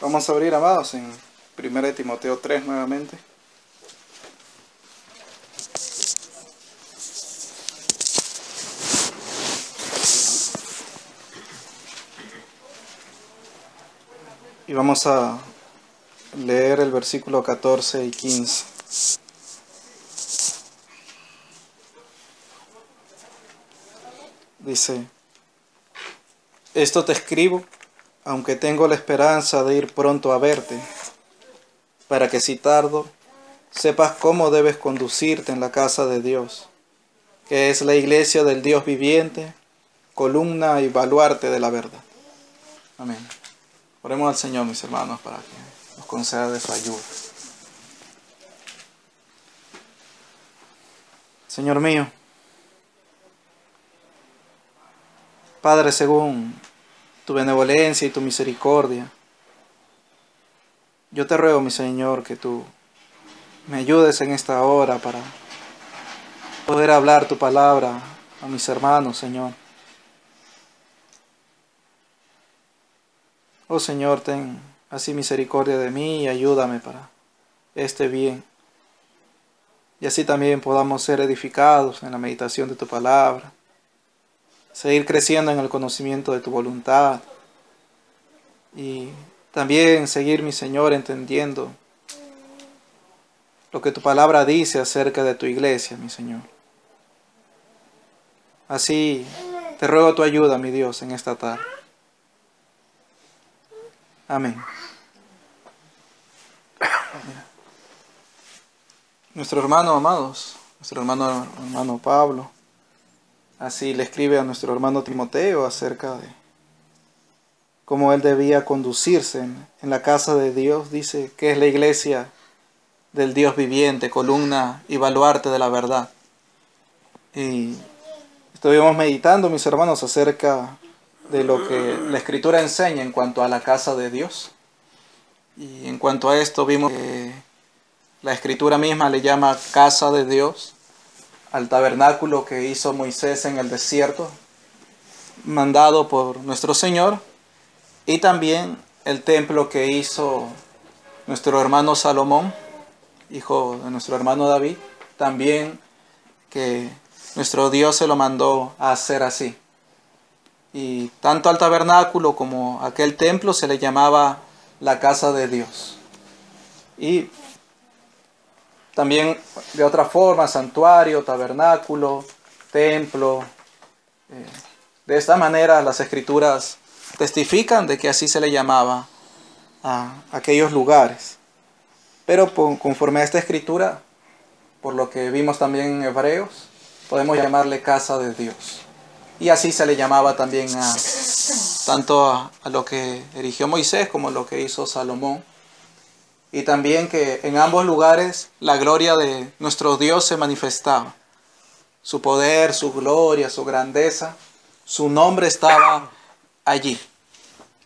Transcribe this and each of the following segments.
Vamos a abrir, amados, en 1 Timoteo 3 nuevamente. Y vamos a leer el versículo 14 y 15. Dice: Esto te escribo, aunque tengo la esperanza de ir pronto a verte, para que si tardo, sepas cómo debes conducirte en la casa de Dios, que es la iglesia del Dios viviente, columna y baluarte de la verdad. Amén. Oremos al Señor, mis hermanos, para que nos conceda de su ayuda. Señor mío, Padre, según tu benevolencia y tu misericordia, yo te ruego, mi Señor, que tú me ayudes en esta hora para poder hablar tu palabra a mis hermanos, Señor. Oh Señor, ten así misericordia de mí y ayúdame para este bien. Y así también podamos ser edificados en la meditación de tu palabra, seguir creciendo en el conocimiento de tu voluntad y también seguir, mi Señor, entendiendo lo que tu palabra dice acerca de tu iglesia, mi Señor. Así te ruego tu ayuda, mi Dios, en esta tarde. Amén. Nuestro hermano, amados, nuestro hermano Pablo, así le escribe a nuestro hermano Timoteo acerca de cómo él debía conducirse en la casa de Dios. Dice que es la iglesia del Dios viviente, columna y baluarte de la verdad. Y estuvimos meditando, mis hermanos, acerca de lo que la Escritura enseña en cuanto a la casa de Dios. Y en cuanto a esto vimos que la Escritura misma le llama casa de Dios al tabernáculo que hizo Moisés en el desierto, mandado por nuestro Señor, y también el templo que hizo nuestro hermano Salomón, hijo de nuestro hermano David, también que nuestro Dios se lo mandó a hacer así. Y tanto al tabernáculo como a aquel templo se le llamaba la casa de Dios. Y también de otra forma, santuario, tabernáculo, templo. De esta manera las Escrituras testifican de que así se le llamaba a aquellos lugares. Pero conforme a esta Escritura, por lo que vimos también en Hebreos, podemos llamarle casa de Dios. Y así se le llamaba también tanto a lo que erigió Moisés como a lo que hizo Salomón. Y también que en ambos lugares la gloria de nuestro Dios se manifestaba. Su poder, su gloria, su grandeza, su nombre estaba allí.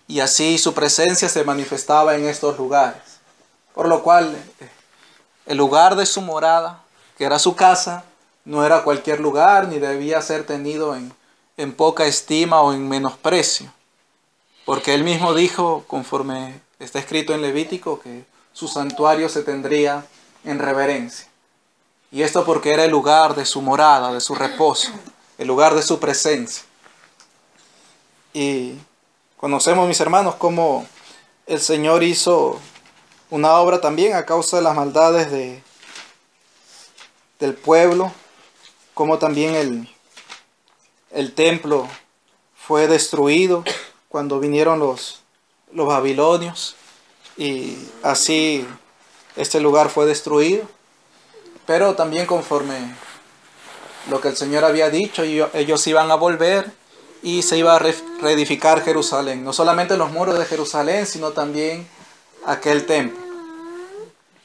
Y así su presencia se manifestaba en estos lugares. Por lo cual el lugar de su morada, que era su casa, no era cualquier lugar ni debía ser tenido en poca estima o en menosprecio. Porque él mismo dijo, conforme está escrito en Levítico, que su santuario se tendría en reverencia. Y esto porque era el lugar de su morada, de su reposo, el lugar de su presencia. Y conocemos, mis hermanos, cómo el Señor hizo una obra también a causa de las maldades del pueblo, cómo también el templo fue destruido cuando vinieron los babilonios, y así este lugar fue destruido. Pero también conforme lo que el Señor había dicho, ellos iban a volver y se iba a reedificar Jerusalén. No solamente los muros de Jerusalén, sino también aquel templo.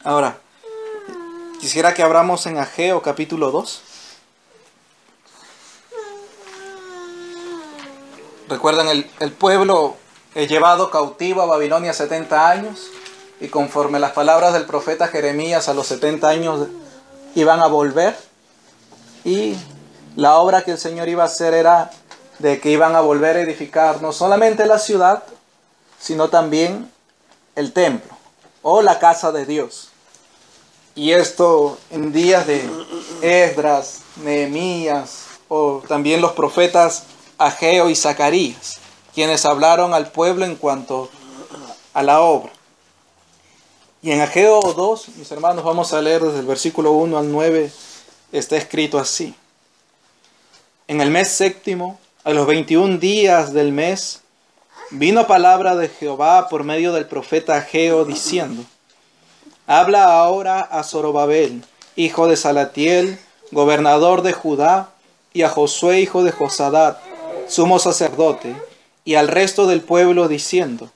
Ahora, quisiera que abramos en Ageo capítulo 2. Recuerdan, el pueblo llevado cautivo a Babilonia 70 años, y conforme las palabras del profeta Jeremías, a los 70 años iban a volver, y la obra que el Señor iba a hacer era de que iban a volver a edificar no solamente la ciudad, sino también el templo o la casa de Dios. Y esto en días de Esdras, Nehemías o también los profetas Ageo y Zacarías, quienes hablaron al pueblo en cuanto a la obra. Y en Ageo 2, mis hermanos, vamos a leer desde el versículo 1 al 9, está escrito así. En el mes séptimo, a los 21 días del mes, vino palabra de Jehová por medio del profeta Ageo, diciendo: habla ahora a Zorobabel, hijo de Salatiel, gobernador de Judá, y a Josué, hijo de Josadat, sumo sacerdote, y al resto del pueblo, diciendo: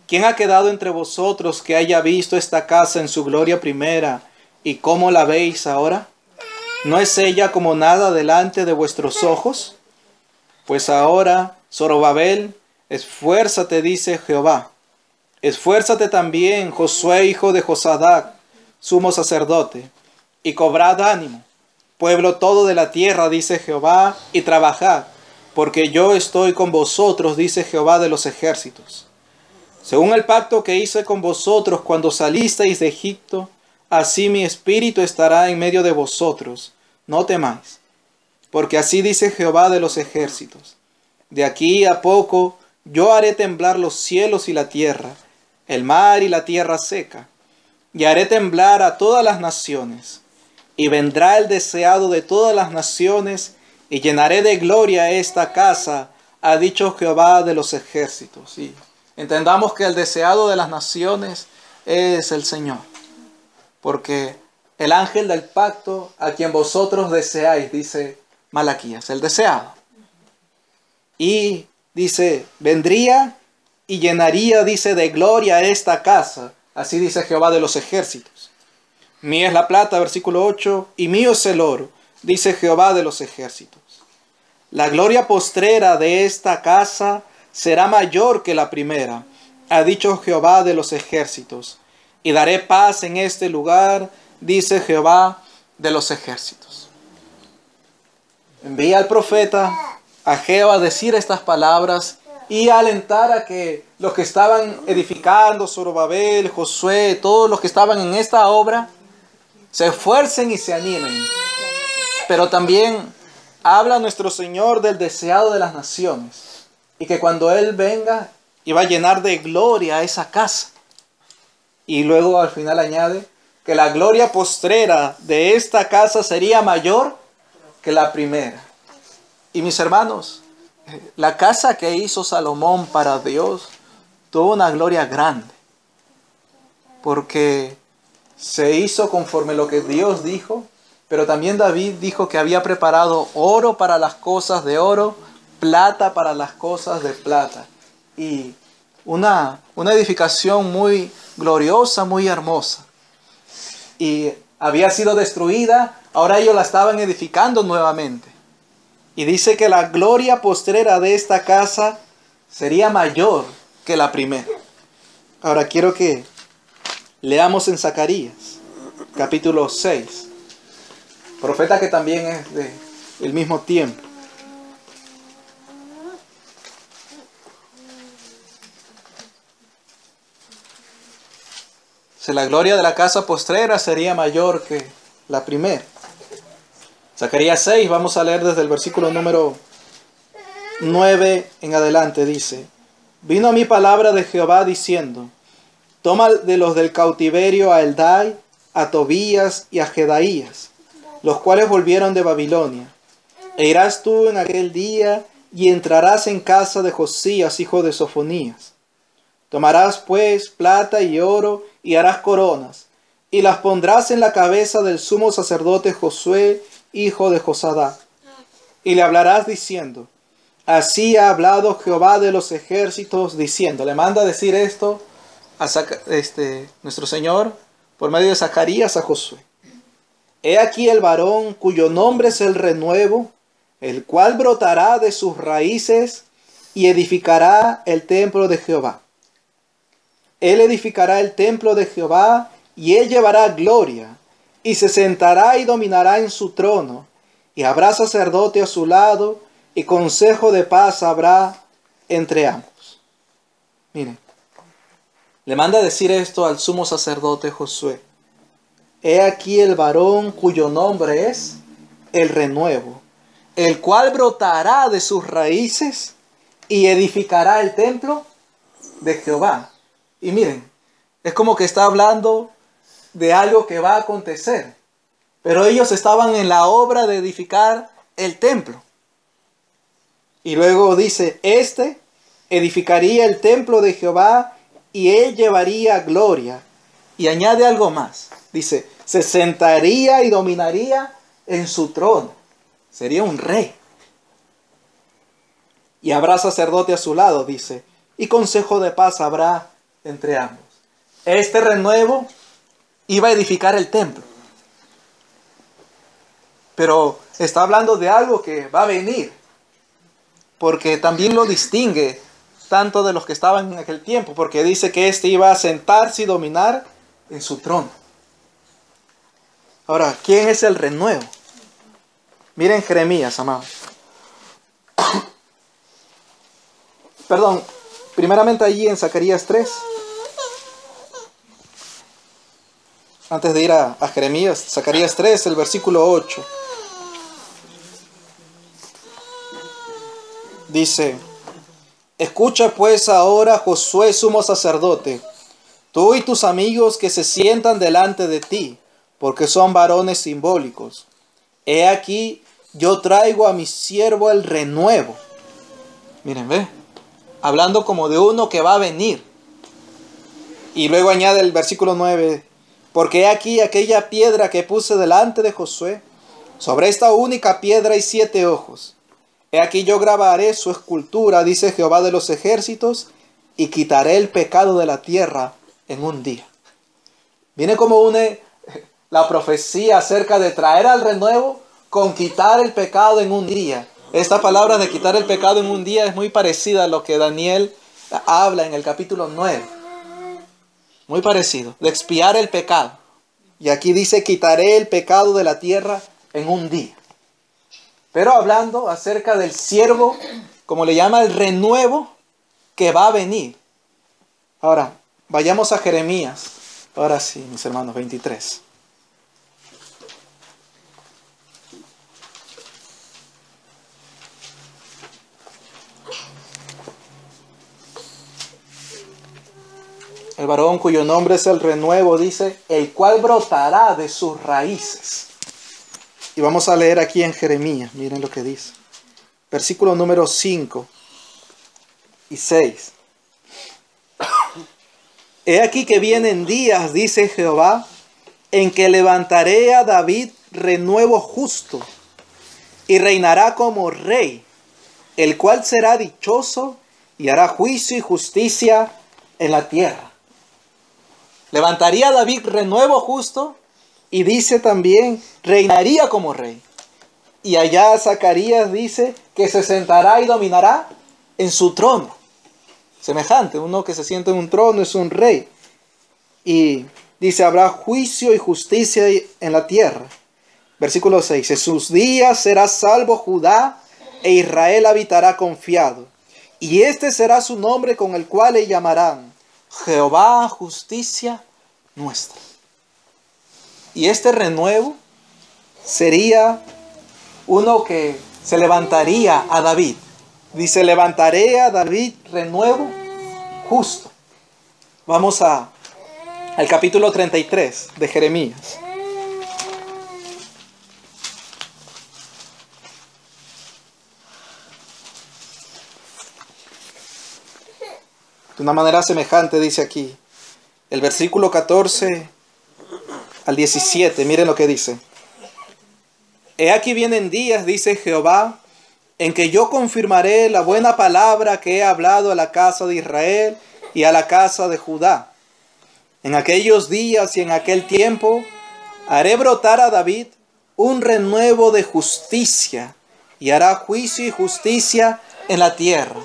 ¿quién ha quedado entre vosotros que haya visto esta casa en su gloria primera, y cómo la veis ahora? ¿No es ella como nada delante de vuestros ojos? Pues ahora, Zorobabel, esfuérzate, dice Jehová. Esfuérzate también, Josué, hijo de Josadat, sumo sacerdote, y cobrad ánimo, pueblo todo de la tierra, dice Jehová, y trabajad, porque yo estoy con vosotros, dice Jehová de los ejércitos. Según el pacto que hice con vosotros cuando salisteis de Egipto, así mi espíritu estará en medio de vosotros. No temáis, porque así dice Jehová de los ejércitos: de aquí a poco yo haré temblar los cielos y la tierra, el mar y la tierra seca, y haré temblar a todas las naciones, y vendrá el deseado de todas las naciones, y llenaré de gloria esta casa, ha dicho Jehová de los ejércitos. Y entendamos que el deseado de las naciones es el Señor, porque el ángel del pacto, a quien vosotros deseáis, dice Malaquías, el deseado. Y dice, vendría y llenaría, dice, de gloria esta casa. Así dice Jehová de los ejércitos. Mía es la plata, versículo 8, y mío es el oro, dice Jehová de los ejércitos. La gloria postrera de esta casa será mayor que la primera, ha dicho Jehová de los ejércitos. Y daré paz en este lugar, dice Jehová de los ejércitos. Envía al profeta Ageo a decir estas palabras y a alentar a que los que estaban edificando, Zorobabel, Josué, todos los que estaban en esta obra, se esfuercen y se animen. Pero también habla nuestro Señor del deseado de las naciones, y que cuando Él venga, iba a llenar de gloria esa casa. Y luego al final añade que la gloria postrera de esta casa sería mayor que la primera. Y mis hermanos, la casa que hizo Salomón para Dios tuvo una gloria grande, porque se hizo conforme lo que Dios dijo, pero también David dijo que había preparado oro para las cosas de oro, plata para las cosas de plata. Y una edificación muy gloriosa, muy hermosa. Y había sido destruida, ahora ellos la estaban edificando nuevamente. Y dice que la gloria postrera de esta casa sería mayor que la primera. Ahora quiero que leamos en Zacarías, capítulo 6. Profeta que también es del mismo tiempo. Si la gloria de la casa postrera sería mayor que la primera. Zacarías 6, vamos a leer desde el versículo número 9 en adelante, dice: vino a mí palabra de Jehová diciendo: toma de los del cautiverio a Eldai, a Tobías y a Jedaías, los cuales volvieron de Babilonia. E irás tú en aquel día y entrarás en casa de Josías, hijo de Sofonías. Tomarás pues plata y oro y harás coronas, y las pondrás en la cabeza del sumo sacerdote Josué, hijo de Josadat. Y le hablarás diciendo: así ha hablado Jehová de los ejércitos, diciendo. Le manda a decir esto a nuestro Señor por medio de Zacarías a Josué: he aquí el varón cuyo nombre es el renuevo, el cual brotará de sus raíces y edificará el templo de Jehová. Él edificará el templo de Jehová y él llevará gloria, y se sentará y dominará en su trono, y habrá sacerdote a su lado, y consejo de paz habrá entre ambos. Miren, le manda a decir esto al sumo sacerdote Josué. He aquí el varón cuyo nombre es el renuevo, el cual brotará de sus raíces y edificará el templo de Jehová. Y miren, es como que está hablando de algo que va a acontecer. Pero ellos estaban en la obra de edificar el templo. Y luego dice, este edificaría el templo de Jehová y él llevaría gloria. Y añade algo más. Dice, se sentaría y dominaría en su trono. Sería un rey. Y habrá sacerdote a su lado, dice, y consejo de paz habrá entre ambos. Este renuevo iba a edificar el templo. Pero está hablando de algo que va a venir. Porque también lo distingue tanto de los que estaban en aquel tiempo. Porque dice que éste iba a sentarse y dominar en su trono. Ahora, ¿quién es el renuevo? Miren Jeremías, amados. Perdón, primeramente allí en Zacarías 3. Antes de ir a Jeremías, Zacarías 3, el versículo 8. Dice, escucha pues ahora, Josué, sumo sacerdote, tú y tus amigos que se sientan delante de ti, porque son varones simbólicos. He aquí, yo traigo a mi siervo el renuevo. Miren, ve, hablando como de uno que va a venir. Y luego añade el versículo 9, porque he aquí aquella piedra que puse delante de Josué, sobre esta única piedra hay 7 ojos. He aquí yo grabaré su escultura, dice Jehová de los ejércitos, y quitaré el pecado de la tierra en un día. Viene como une la profecía acerca de traer al renuevo con quitar el pecado en un día. Esta palabra de quitar el pecado en un día es muy parecida a lo que Daniel habla en el capítulo 9. Muy parecido, de expiar el pecado. Y aquí dice, quitaré el pecado de la tierra en un día. Pero hablando acerca del siervo, como le llama, el renuevo que va a venir. Ahora, vayamos a Jeremías. Ahora sí, mis hermanos, 23. El varón cuyo nombre es el renuevo, dice, el cual brotará de sus raíces. Y vamos a leer aquí en Jeremías, miren lo que dice. Versículo número 5 y 6. He aquí que vienen días, dice Jehová, en que levantaré a David renuevo justo, y reinará como rey, el cual será dichoso y hará juicio y justicia en la tierra. Levantaría a David renuevo justo, y dice también, reinaría como rey. Y allá Zacarías dice que se sentará y dominará en su trono. Semejante, uno que se sienta en un trono es un rey. Y dice, habrá juicio y justicia en la tierra. Versículo 6, en sus días será salvo Judá e Israel habitará confiado. Y este será su nombre con el cual le llamarán Jehová, justicia nuestra. Y este renuevo sería uno que se levantaría a David. Dice, levantaré a David renuevo justo. Vamos al capítulo 33 de Jeremías. De una manera semejante dice aquí, el versículo 14 al 17, miren lo que dice. He aquí vienen días, dice Jehová, en que yo confirmaré la buena palabra que he hablado a la casa de Israel y a la casa de Judá. En aquellos días y en aquel tiempo haré brotar a David un renuevo de justicia y hará juicio y justicia en la tierra.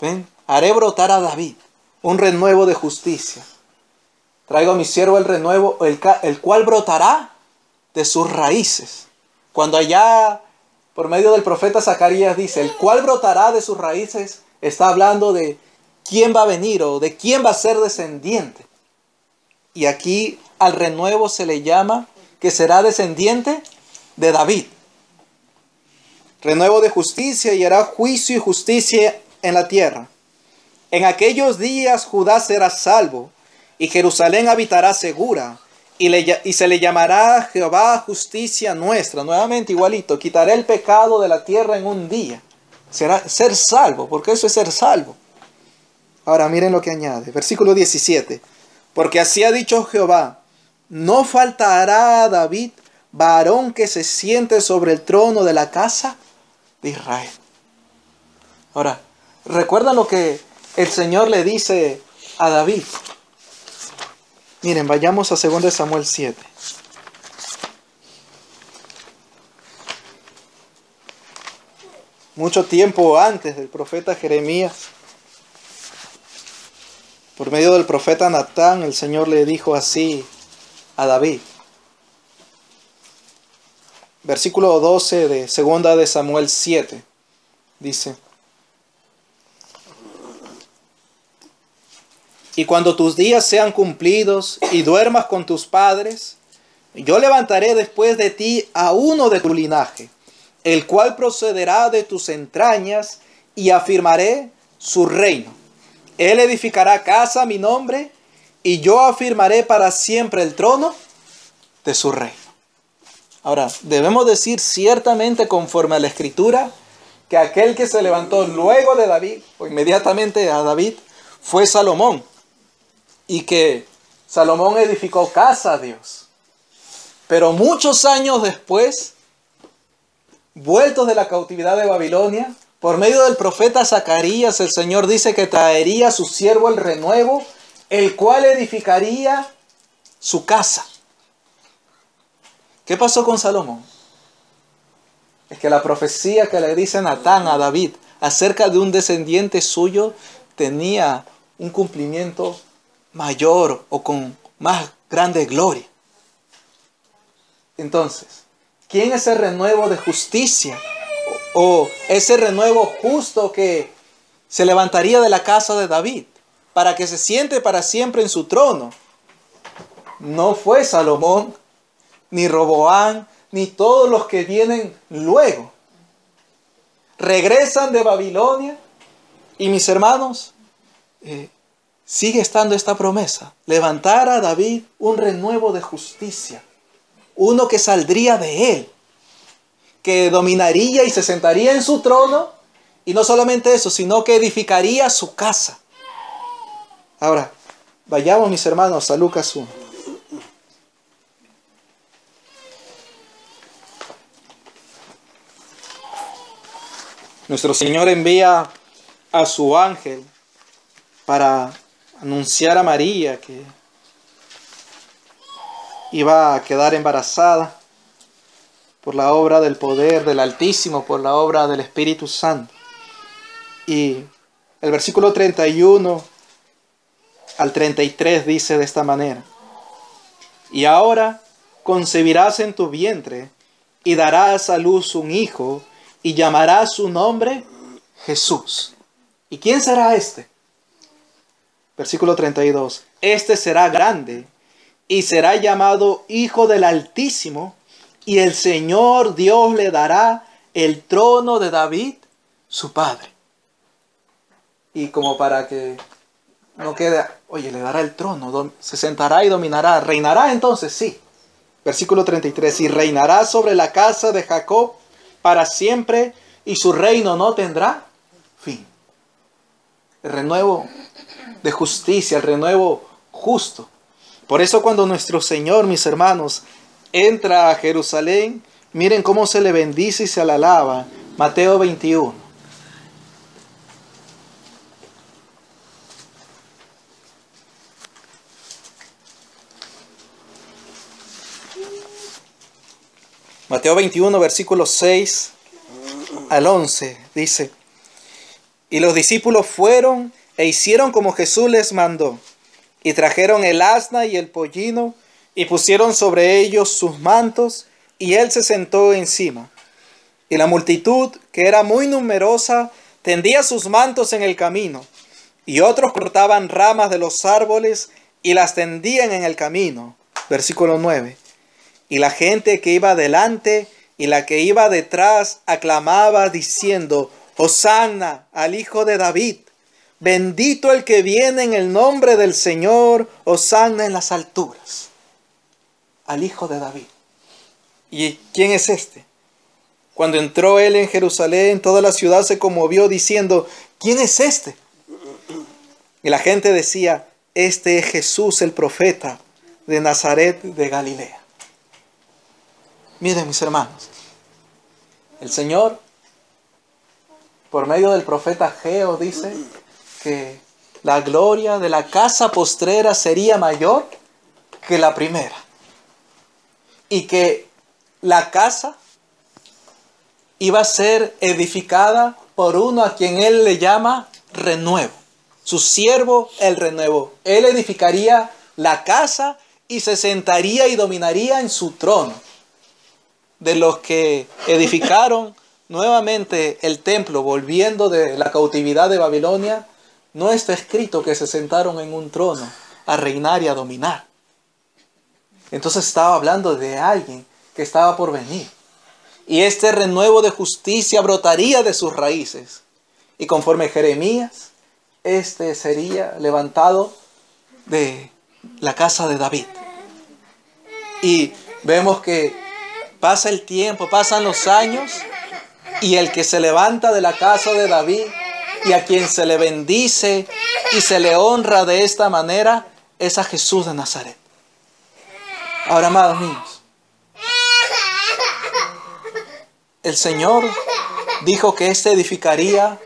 ¿Ven? Haré brotar a David un renuevo de justicia. Traigo a mi siervo el renuevo, el cual brotará de sus raíces. Cuando allá, por medio del profeta Zacarías dice, el cual brotará de sus raíces, está hablando de quién va a venir o de quién va a ser descendiente. Y aquí al renuevo se le llama que será descendiente de David. Renuevo de justicia, y hará juicio y justicia en la tierra. En aquellos días Judá será salvo, y Jerusalén habitará segura, y se le llamará Jehová justicia nuestra. Nuevamente igualito, quitaré el pecado de la tierra en un día. Será ser salvo, porque eso es ser salvo. Ahora miren lo que añade, versículo 17. Porque así ha dicho Jehová, no faltará a David varón que se siente sobre el trono de la casa de Israel. Ahora, ¿recuerdan lo que el Señor le dice a David? Miren, vayamos a 2 Samuel 7. Mucho tiempo antes del profeta Jeremías, por medio del profeta Natán, el Señor le dijo así a David. Versículo 12 de 2 de Samuel 7, dice: Y cuando tus días sean cumplidos y duermas con tus padres, yo levantaré después de ti a uno de tu linaje, el cual procederá de tus entrañas, y afirmaré su reino. Él edificará casa a mi nombre, y yo afirmaré para siempre el trono de su reino. Ahora, debemos decir ciertamente conforme a la Escritura, que aquel que se levantó luego de David, o inmediatamente a David, fue Salomón. Y que Salomón edificó casa a Dios. Pero muchos años después, vueltos de la cautividad de Babilonia, por medio del profeta Zacarías, el Señor dice que traería a su siervo el renuevo, el cual edificaría su casa. ¿Qué pasó con Salomón? Es que la profecía que le dice Natán a David acerca de un descendiente suyo tenía un cumplimiento mayor o con más grande gloria. Entonces, ¿quién es el renuevo de justicia? O ese renuevo justo que se levantaría de la casa de David para que se siente para siempre en su trono. No fue Salomón, ni Roboán, ni todos los que vienen luego. Regresan de Babilonia y, mis hermanos, sigue estando esta promesa: levantar a David un renuevo de justicia, uno que saldría de él, que dominaría y se sentaría en su trono, y no solamente eso, sino que edificaría su casa. Ahora, vayamos, mis hermanos, a Lucas 1. Nuestro Señor envía a su ángel para anunciar a María que iba a quedar embarazada por la obra del poder del Altísimo, por la obra del Espíritu Santo. Y el versículo 31 al 33 dice de esta manera: Y ahora concebirás en tu vientre y darás a luz un hijo, y llamarás su nombre Jesús. ¿Y quién será este? Versículo 32. Este será grande y será llamado Hijo del Altísimo, y el Señor Dios le dará el trono de David, su padre. Y como para que no quede, oye, le dará el trono, se sentará y dominará. ¿Reinará entonces? Sí. Versículo 33. Y reinará sobre la casa de Jacob para siempre, y su reino no tendrá fin. El renuevo de justicia, el renuevo justo. Por eso cuando nuestro Señor, mis hermanos, entra a Jerusalén, miren cómo se le bendice y se le alaba. Mateo 21. Mateo 21, versículos 6 al 11, dice: Y los discípulos fueron e hicieron como Jesús les mandó, y trajeron el asna y el pollino, y pusieron sobre ellos sus mantos, y él se sentó encima. Y la multitud, que era muy numerosa, tendía sus mantos en el camino, Y otros cortaban ramas de los árboles y las tendían en el camino. Versículo 9. Y la gente que iba delante y la que iba detrás aclamaba diciendo: Hosanna al Hijo de David. Bendito el que viene en el nombre del Señor. Hosanna en las alturas. Al Hijo de David. ¿Y quién es este? Cuando entró él en Jerusalén, toda la ciudad se conmovió diciendo: ¿quién es este? Y la gente decía: este es Jesús el profeta de Nazaret de Galilea. Miren, mis hermanos, el Señor, por medio del profeta Ageo, dice que la gloria de la casa postrera sería mayor que la primera. Y que la casa iba a ser edificada por uno a quien él le llama renuevo. Su siervo, el renuevo. Él edificaría la casa y se sentaría y dominaría en su trono. De los que edificaron nuevamente el templo, volviendo de la cautividad de Babilonia, no está escrito que se sentaron en un trono a reinar y a dominar. Entonces estaba hablando de alguien que estaba por venir. Y este renuevo de justicia brotaría de sus raíces. Y conforme Jeremías, este sería levantado de la casa de David. Y vemos que pasa el tiempo, pasan los años, y el que se levanta de la casa de David y a quien se le bendice y se le honra de esta manera es a Jesús de Nazaret. Ahora, amados míos, el Señor dijo que éste edificaría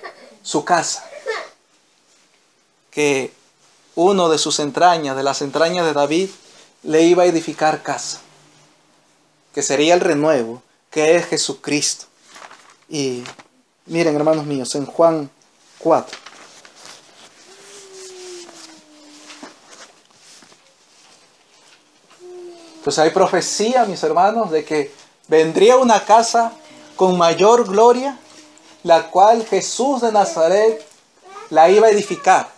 su casa, que uno de sus entrañas, de las entrañas de David, le iba a edificar casa, que sería el renuevo, que es Jesucristo. Y miren, hermanos míos, en Juan 4. Pues hay profecía, mis hermanos, de que vendría una casa con mayor gloria, la cual Jesús de Nazaret la iba a edificar.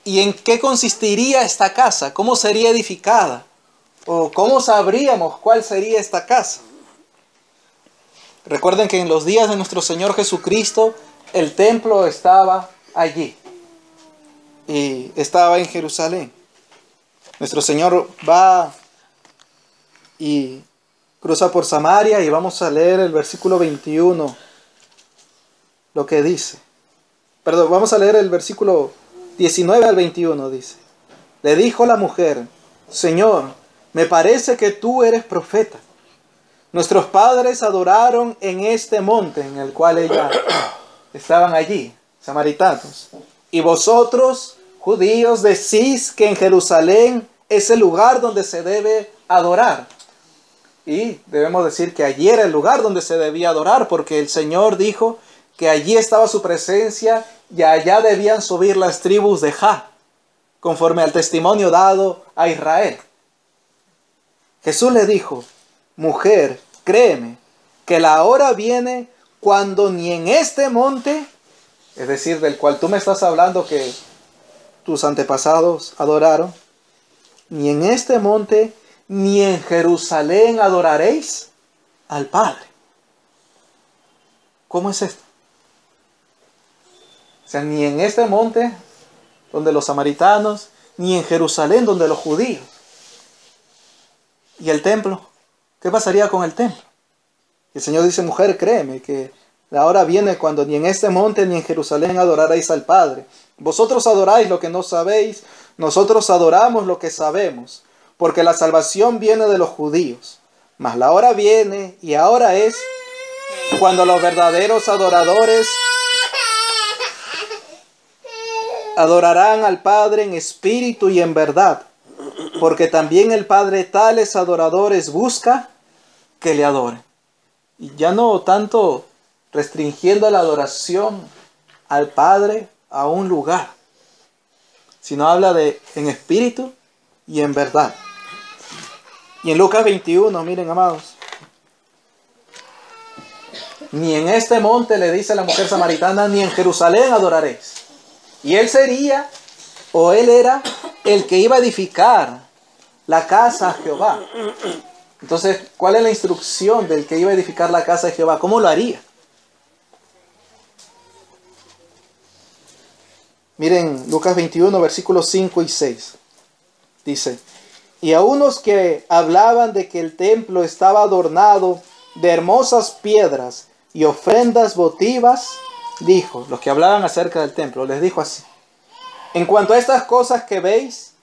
¿Y en qué consistiría esta casa? ¿Cómo sería edificada? ¿O cómo sabríamos cuál sería esta casa? Recuerden que en los días de nuestro Señor Jesucristo, el templo estaba allí. Y estaba en Jerusalén. Nuestro Señor va y cruza por Samaria, y vamos a leer el versículo 21, lo que dice. Perdón, vamos a leer el versículo 19 al 21, dice. Le dijo la mujer: Señor, me parece que tú eres profeta. Nuestros padres adoraron en este monte en el cual ellas estaban allí, samaritanos. Y vosotros, judíos, decís que en Jerusalén es el lugar donde se debe adorar. Y debemos decir que allí era el lugar donde se debía adorar, porque el Señor dijo que allí estaba su presencia y allá debían subir las tribus de Jah, conforme al testimonio dado a Israel. Jesús le dijo: mujer, créeme, que la hora viene cuando ni en este monte, es decir, del cual tú me estás hablando que tus antepasados adoraron, ni en este monte, ni en Jerusalén adoraréis al Padre. ¿Cómo es esto? O sea, ni en este monte, donde los samaritanos, ni en Jerusalén, donde los judíos. ¿Y el templo? ¿Qué pasaría con el templo? El Señor dice: mujer, créeme, que la hora viene cuando ni en este monte ni en Jerusalén adoraréis al Padre. Vosotros adoráis lo que no sabéis, nosotros adoramos lo que sabemos, porque la salvación viene de los judíos. Mas la hora viene, y ahora es, cuando los verdaderos adoradores adorarán al Padre en espíritu y en verdad, porque también el Padre tales adoradores busca que le adoren. Y ya no tanto restringiendo la adoración al Padre a un lugar, sino habla de en espíritu y en verdad. Y en Lucas 21, miren, amados, ni en este monte, le dice la mujer samaritana, ni en Jerusalén adoraréis. Y él sería, o él era, el que iba a edificar la casa a Jehová. Entonces, ¿cuál es la instrucción del que iba a edificar la casa de Jehová? ¿Cómo lo haría? Miren Lucas 21, versículos 5 y 6. Dice, y a unos que hablaban de que el templo estaba adornado de hermosas piedras y ofrendas votivas, dijo, los que hablaban acerca del templo, les dijo así, en cuanto a estas cosas que veis,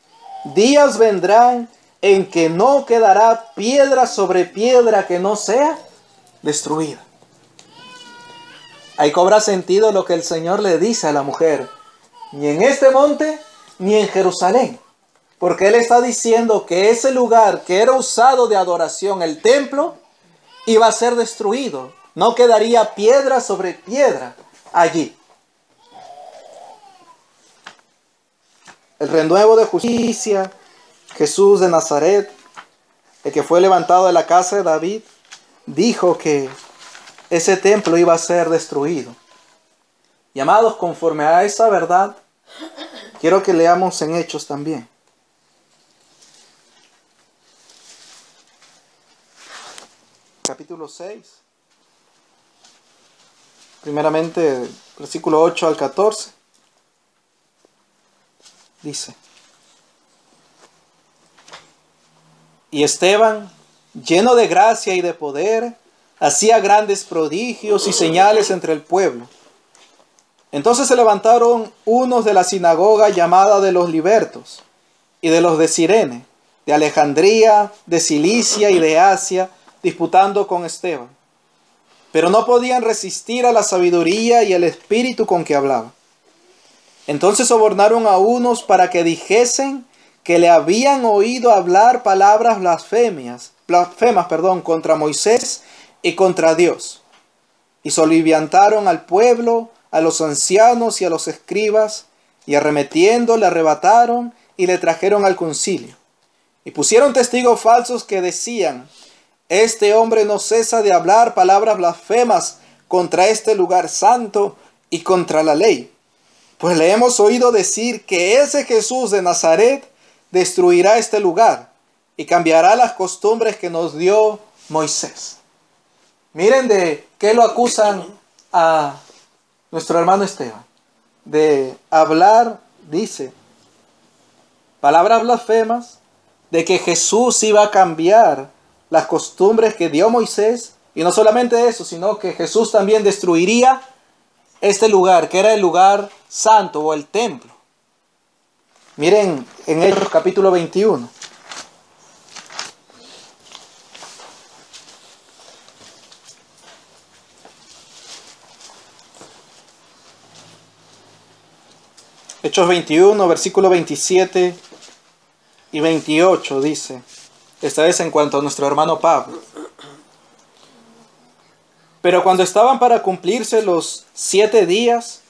días vendrán en que no quedará piedra sobre piedra que no sea destruida. Ahí cobra sentido lo que el Señor le dice a la mujer, ni en este monte, ni en Jerusalén. Porque Él está diciendo que ese lugar que era usado de adoración, el templo, iba a ser destruido. No quedaría piedra sobre piedra allí. El renuevo de justicia, Jesús de Nazaret, el que fue levantado de la casa de David, dijo que ese templo iba a ser destruido. Y amados, conforme a esa verdad, quiero que leamos en Hechos también. Capítulo 6. Primeramente, versículo 8 al 14. Dice, y Esteban, lleno de gracia y de poder, hacía grandes prodigios y señales entre el pueblo. Entonces se levantaron unos de la sinagoga llamada de los libertos, y de los de Cirene, de Alejandría, de Cilicia y de Asia, disputando con Esteban. Pero no podían resistir a la sabiduría y el espíritu con que hablaba. Entonces sobornaron a unos para que dijesen que le habían oído hablar palabras blasfemas, contra Moisés y contra Dios. Y soliviantaron al pueblo, a los ancianos y a los escribas, y arremetiendo le arrebataron y le trajeron al concilio. Y pusieron testigos falsos que decían, este hombre no cesa de hablar palabras blasfemas contra este lugar santo y contra la ley. Pues le hemos oído decir que ese Jesús de Nazaret destruirá este lugar y cambiará las costumbres que nos dio Moisés. Miren de qué lo acusan a nuestro hermano Esteban. De hablar, dice, palabras blasfemas, de que Jesús iba a cambiar las costumbres que dio Moisés. Y no solamente eso, sino que Jesús también destruiría este lugar, que era el lugar santo o el templo. Miren en Hechos capítulo 21. Hechos 21, versículo 27 y 28 dice, esta vez en cuanto a nuestro hermano Pablo. Pero cuando estaban para cumplirse los 7 días,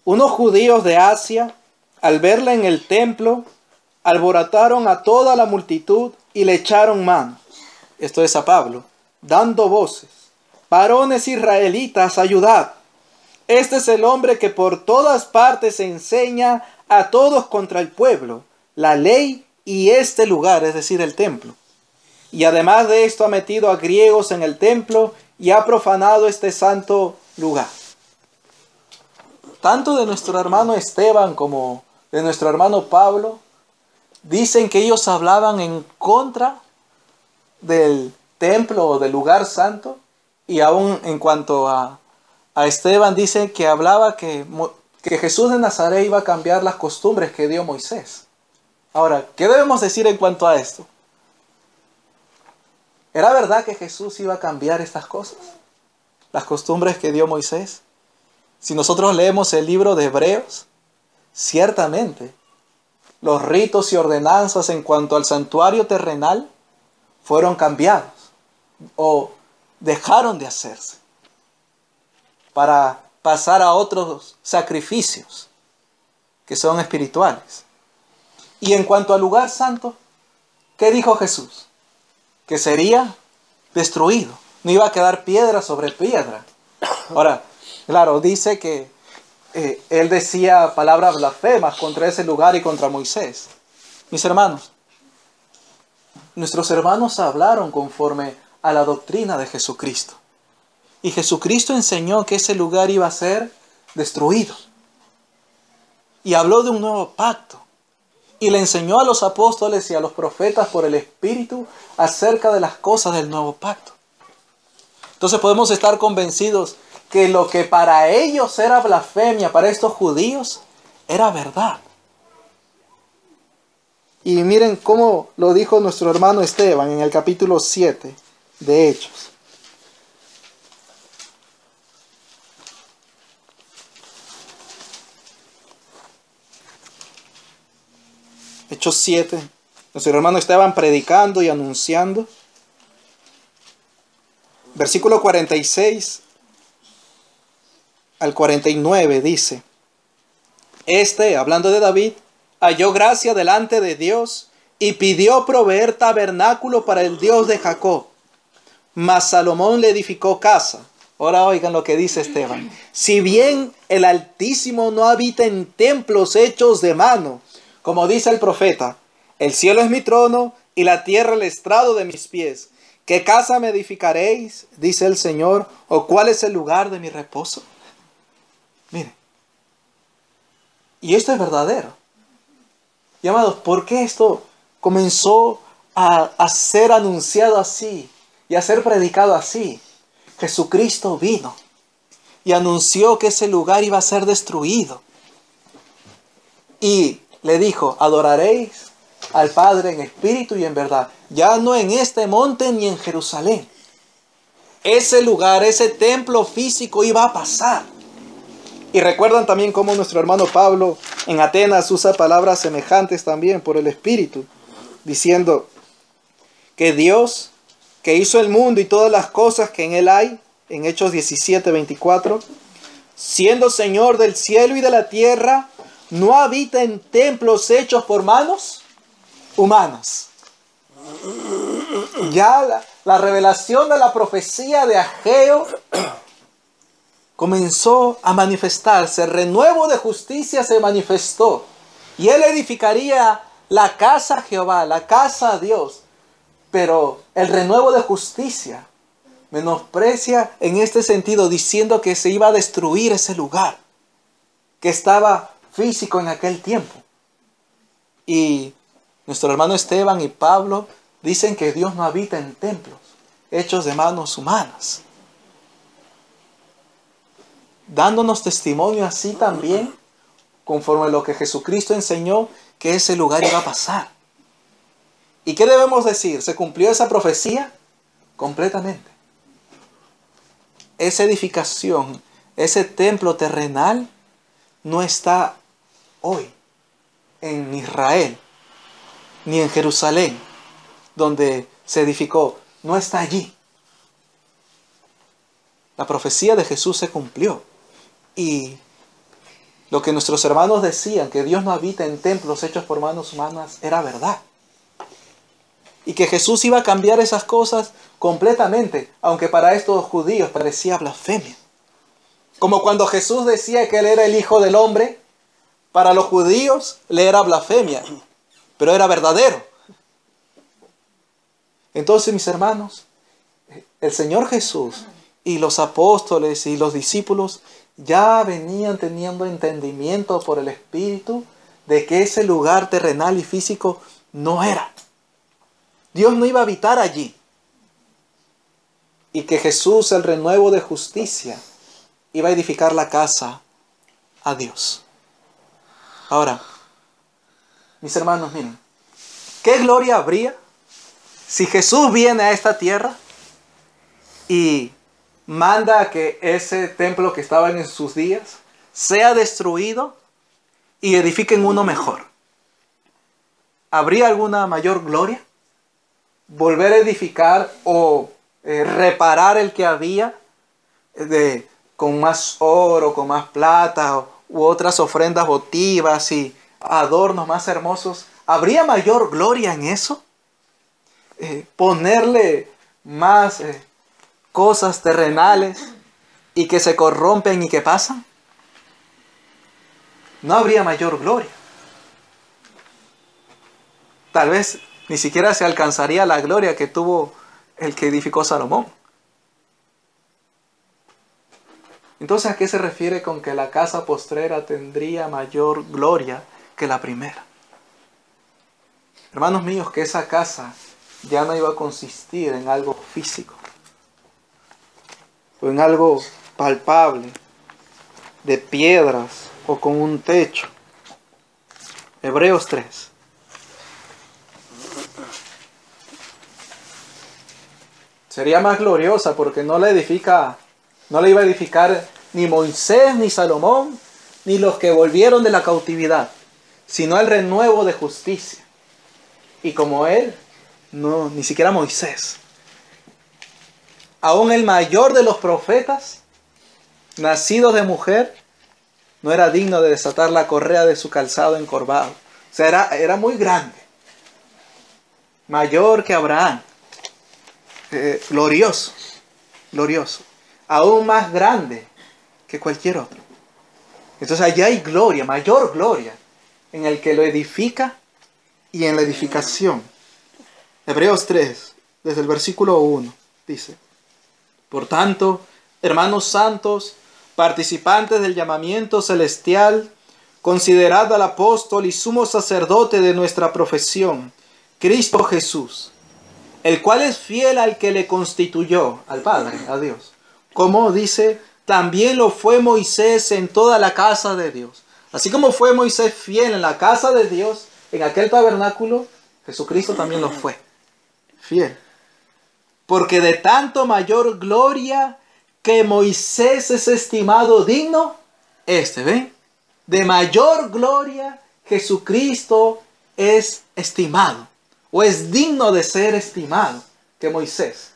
unos judíos de Asia, al verla en el templo, alborotaron a toda la multitud y le echaron mano. Esto es a Pablo, dando voces. Varones israelitas, ayudad. Este es el hombre que por todas partes enseña a todos contra el pueblo, la ley y este lugar, es decir, el templo. Y además de esto ha metido a griegos en el templo y ha profanado este santo lugar. Tanto de nuestro hermano Esteban como de nuestro hermano Pablo dicen que ellos hablaban en contra del templo o del lugar santo, y aún en cuanto a Esteban dicen que hablaba que Jesús de Nazaret iba a cambiar las costumbres que dio Moisés. Ahora, ¿qué debemos decir en cuanto a esto? ¿Era verdad que Jesús iba a cambiar estas cosas? Las costumbres que dio Moisés. Si nosotros leemos el libro de Hebreos, ciertamente los ritos y ordenanzas en cuanto al santuario terrenal fueron cambiados o dejaron de hacerse para pasar a otros sacrificios que son espirituales. Y en cuanto al lugar santo, ¿qué dijo Jesús? Que sería destruido. No iba a quedar piedra sobre piedra. Ahora, claro, dice que él decía palabras blasfemas contra ese lugar y contra Moisés. Mis hermanos, nuestros hermanos hablaron conforme a la doctrina de Jesucristo. Y Jesucristo enseñó que ese lugar iba a ser destruido. Y habló de un nuevo pacto. Y le enseñó a los apóstoles y a los profetas por el Espíritu acerca de las cosas del nuevo pacto. Entonces podemos estar convencidos que lo que para ellos era blasfemia, para estos judíos, era verdad. Y miren cómo lo dijo nuestro hermano Esteban en el capítulo 7 de Hechos. Hechos 7. Nuestro hermano Esteban predicando y anunciando. Versículo 46 al 49 dice: hablando de David, halló gracia delante de Dios y pidió proveer tabernáculo para el Dios de Jacob. Mas Salomón le edificó casa. Ahora oigan lo que dice Esteban. Si bien el Altísimo no habita en templos hechos de mano, como dice el profeta, el cielo es mi trono y la tierra el estrado de mis pies. ¿Qué casa me edificaréis? Dice el Señor. ¿O cuál es el lugar de mi reposo? Mire. Y esto es verdadero. Y amados, ¿por qué esto comenzó a ser anunciado así y a ser predicado así? Jesucristo vino y anunció que ese lugar iba a ser destruido. Y le dijo: adoraréis al Padre en espíritu y en verdad. Ya no en este monte ni en Jerusalén. Ese lugar, ese templo físico iba a pasar. Y recuerdan también cómo nuestro hermano Pablo en Atenas usa palabras semejantes también por el Espíritu, diciendo que Dios, que hizo el mundo y todas las cosas que en él hay, en Hechos 17:24, siendo Señor del cielo y de la tierra, no habita en templos hechos por manos humanas. Ya la revelación de la profecía de Ageo comenzó a manifestarse. El renuevo de justicia se manifestó. Y él edificaría la casa a Jehová, la casa a Dios. Pero el renuevo de justicia menosprecia en este sentido, diciendo que se iba a destruir ese lugar que estaba físico en aquel tiempo. Y nuestro hermano Esteban y Pablo dicen que Dios no habita en templos hechos de manos humanas, dándonos testimonio así también, conforme a lo que Jesucristo enseñó, que ese lugar iba a pasar. ¿Y qué debemos decir? ¿Se cumplió esa profecía? Completamente. Esa edificación, ese templo terrenal, no está hoy en Israel, ni en Jerusalén, donde se edificó. No está allí. La profecía de Jesús se cumplió. Y lo que nuestros hermanos decían, que Dios no habita en templos hechos por manos humanas, era verdad. Y que Jesús iba a cambiar esas cosas completamente, aunque para estos judíos parecía blasfemia. Como cuando Jesús decía que Él era el Hijo del Hombre, para los judíos le era blasfemia, pero era verdadero. Entonces, mis hermanos, el Señor Jesús y los apóstoles y los discípulos ya venían teniendo entendimiento por el Espíritu de que ese lugar terrenal y físico no era. Dios no iba a habitar allí. Y que Jesús, el renuevo de justicia, iba a edificar la casa a Dios. Ahora, mis hermanos, miren, ¿qué gloria habría si Jesús viene a esta tierra y manda a que ese templo que estaba en sus días sea destruido y edifiquen uno mejor? ¿Habría alguna mayor gloria? ¿Volver a edificar o reparar el que había con más oro, con más plata u otras ofrendas votivas y adornos más hermosos? ¿Habría mayor gloria en eso? ¿Ponerle más cosas terrenales y que se corrompen y que pasan? no habría mayor gloria. Tal vez ni siquiera se alcanzaría la gloria que tuvo el que edificó Salomón. Entonces, ¿a qué se refiere con que la casa postrera tendría mayor gloria que la primera? Hermanos míos, que esa casa ya no iba a consistir en algo físico o en algo palpable, de piedras o con un techo. Hebreos 3. Sería más gloriosa porque no la iba a edificar ni Moisés, ni Salomón, ni los que volvieron de la cautividad, sino el renuevo de justicia. Y como él, no, ni siquiera Moisés. Aún el mayor de los profetas, nacido de mujer, no era digno de desatar la correa de su calzado encorvado. O sea, era muy grande. Mayor que Abraham. Glorioso. Aún más grande que cualquier otro. Entonces allá hay gloria, mayor gloria, en el que lo edifica y en la edificación. Hebreos 3, desde el versículo 1, dice: Por tanto, hermanos santos, participantes del llamamiento celestial, considerad al apóstol y sumo sacerdote de nuestra profesión, Cristo Jesús, el cual es fiel al que le constituyó, al Padre, a Dios. Como dice, también lo fue Moisés en toda la casa de Dios. Así como fue Moisés fiel en la casa de Dios, en aquel tabernáculo, Jesucristo también lo fue. Fiel. Porque de tanto mayor gloria que Moisés es estimado digno, ¿ven? De mayor gloria Jesucristo es estimado, o es digno de ser estimado que Moisés.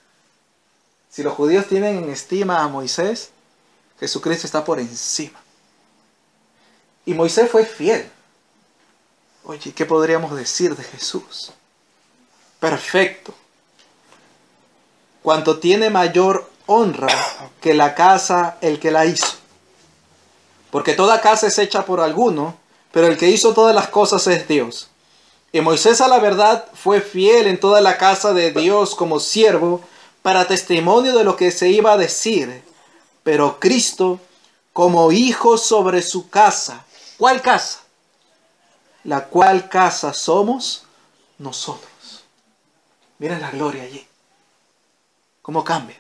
Si los judíos tienen en estima a Moisés, Jesucristo está por encima. Y Moisés fue fiel. Oye, ¿qué podríamos decir de Jesús? Perfecto. Cuanto tiene mayor honra que la casa el que la hizo. Porque toda casa es hecha por alguno, pero el que hizo todas las cosas es Dios. Y Moisés a la verdad fue fiel en toda la casa de Dios como siervo, para testimonio de lo que se iba a decir. Pero Cristo como hijo sobre su casa. ¿Cuál casa? La cual casa somos nosotros. Miren la gloria allí. ¿Cómo cambia?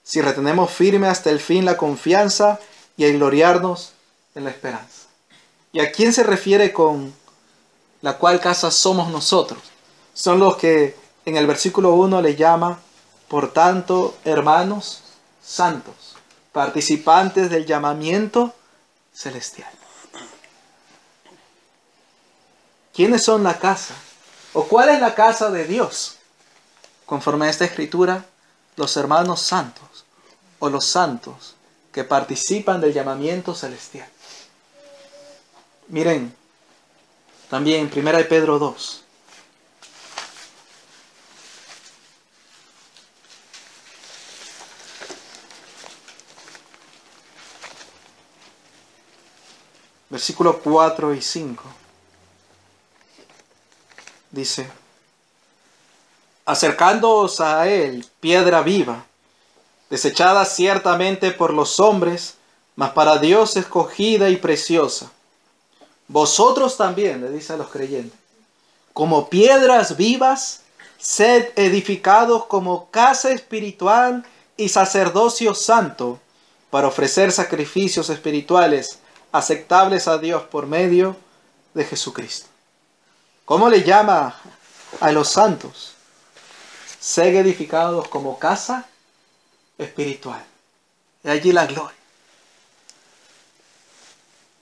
Si retenemos firme hasta el fin la confianza y el gloriarnos en la esperanza. ¿Y a quién se refiere con la cual casa somos nosotros? Son los que en el versículo 1 le llama, por tanto, hermanos santos, participantes del llamamiento celestial. ¿Quiénes son la casa? ¿O cuál es la casa de Dios? Conforme a esta escritura, los hermanos santos o los santos que participan del llamamiento celestial. Miren, también 1 Pedro 2. Versículos 4 y 5. Dice: acercándoos a él, piedra viva, desechada ciertamente por los hombres, mas para Dios escogida y preciosa. Vosotros también, le dice a los creyentes, como piedras vivas, sed edificados como casa espiritual y sacerdocio santo, para ofrecer sacrificios espirituales aceptables a Dios por medio de Jesucristo. ¿Cómo le llama a los santos? Sed edificados como casa espiritual. Y allí la gloria.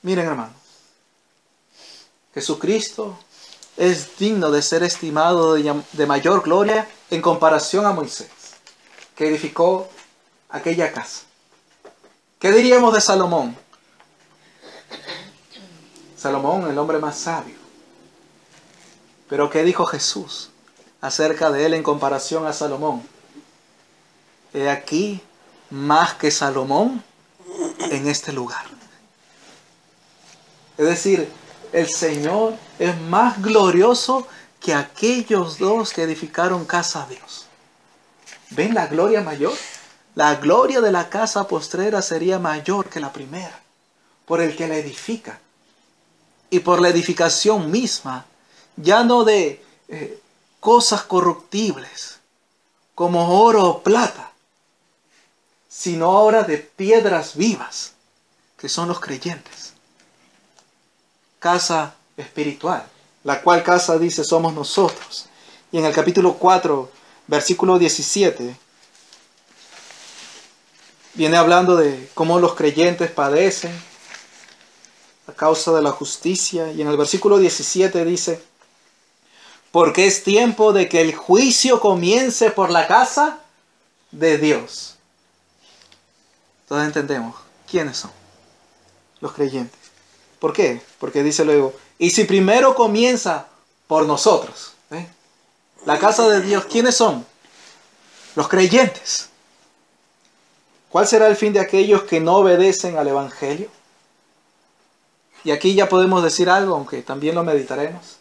Miren, hermanos, Jesucristo es digno de ser estimado de mayor gloria en comparación a Moisés, que edificó aquella casa. ¿Qué diríamos de Salomón? Salomón, el hombre más sabio. Pero ¿qué dijo Jesús acerca de él en comparación a Salomón? He aquí más que Salomón en este lugar. Es decir, el Señor es más glorioso que aquellos dos que edificaron casa a Dios. ¿Ven la gloria mayor? La gloria de la casa postrera sería mayor que la primera, por el que la edifica. Y por la edificación misma, ya no de cosas corruptibles, como oro o plata, sino ahora de piedras vivas, que son los creyentes. Casa espiritual, la cual casa, dice, somos nosotros. Y en el capítulo 4, versículo 17, viene hablando de cómo los creyentes padecen a causa de la justicia. Y en el versículo 17 dice, porque es tiempo de que el juicio comience por la casa de Dios. Entonces entendemos quiénes son los creyentes. ¿Por qué? Porque dice luego, y si primero comienza por nosotros, la casa de Dios, ¿quiénes son? Los creyentes. ¿Cuál será el fin de aquellos que no obedecen al Evangelio? Y aquí ya podemos decir algo, aunque también lo meditaremos.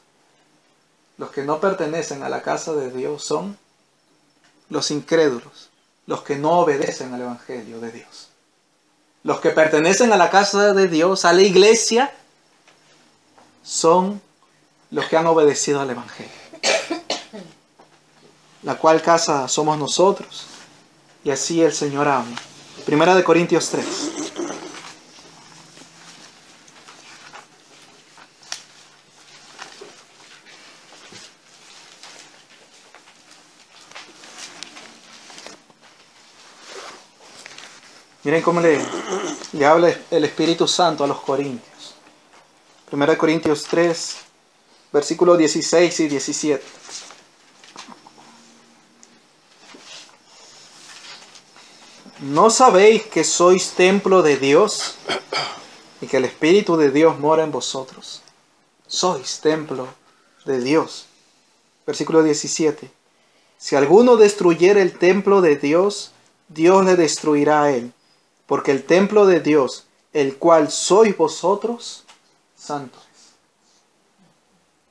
Los que no pertenecen a la casa de Dios son los incrédulos, los que no obedecen al Evangelio de Dios. Los que pertenecen a la casa de Dios, a la iglesia, son los que han obedecido al Evangelio. La cual casa somos nosotros. Y así el Señor habla. Primera de Corintios 3. Miren cómo le habla el Espíritu Santo a los corintios. 1 Corintios 3, versículos 16 y 17. ¿No sabéis que sois templo de Dios y que el Espíritu de Dios mora en vosotros? Sois templo de Dios. Versículo 17. Si alguno destruyere el templo de Dios, Dios le destruirá a él. Porque el templo de Dios, el cual sois vosotros, santo es.